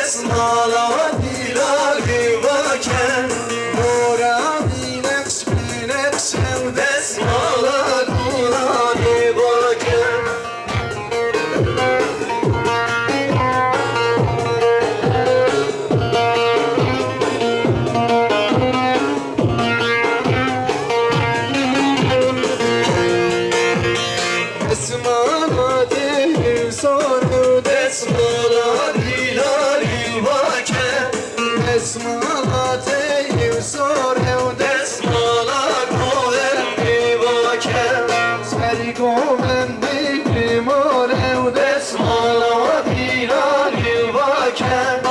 دسمالا دیلاری واکن مورا بینکس دسمالا دیلاری واکن دسمالا دیل سانو دسمالا دیلاری واکن دسمالا دیل سانو دسمالا گوهندی واکن سری گوهندی بیماره و دسمالا دیلاری واکن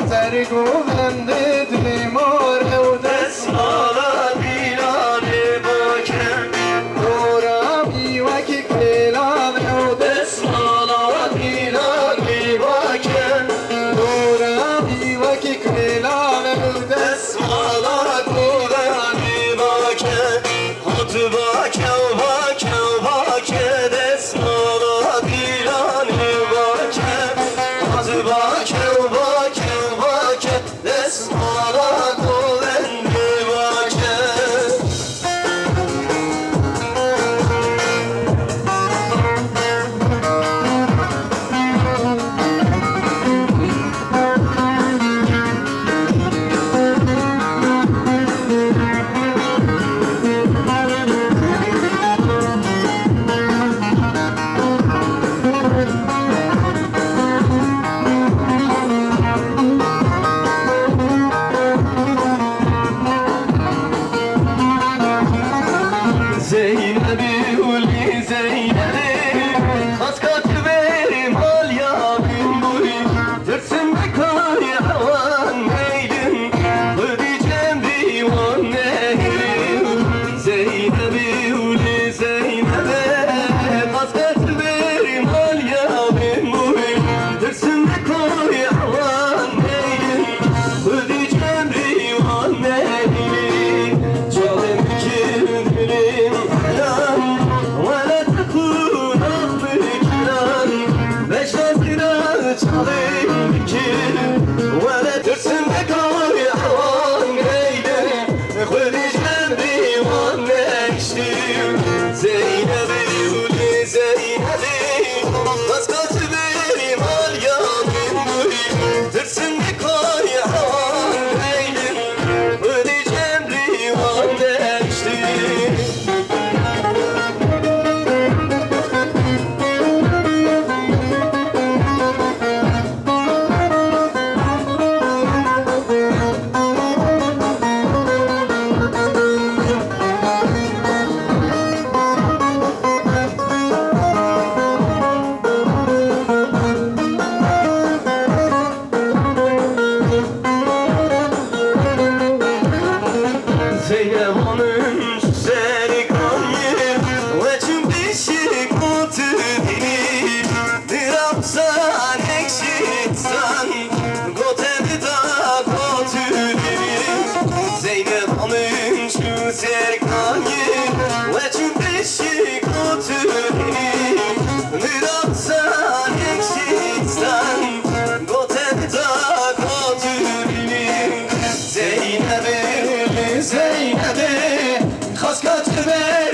سری گوهندی بیماره و دسمالا دیلاری واکن دورا بیوکی کلانه و دسمالا دیلاری واکن دورا بیوکی کلانه و دسمالا گوهندی واکن هات واکن واکن واکن دسمالا دیلاری واکن هات واکن واکن واکن دسمالا گوهندی واکن Zeynep'i uli Zeynep'i Kas katı verim al ya bin boyun Tırsın be kari havan neydin Ödeyeceğim divan nehrim Zeynep'i uli Zeynep'i Kas katı verim al ya bin boyun Tırsın be kari havan neydin Ödeyeceğim divan nehrim Canım kirdirim ولا تكون بكران باش نزرع تعليم بكير ولا ترسم بكار حوان قايدة خذي جنبي وانا نشتير زينبي ولي زينبي مسكت بيري مال يا بنوي ترسم بكار حوان قايدة خذي جنبي وانا نشتير Zeynep onun seni kanyer ve cümbişi kutu dini Diramsan ekşitsan gotemi da kutu dini Zeynep onun şu serkanyer ve cümbişi kutu dini Diramsan ekşitsan gotemi da kutu dini Zeynep'i Zeynep'i Kas katı ver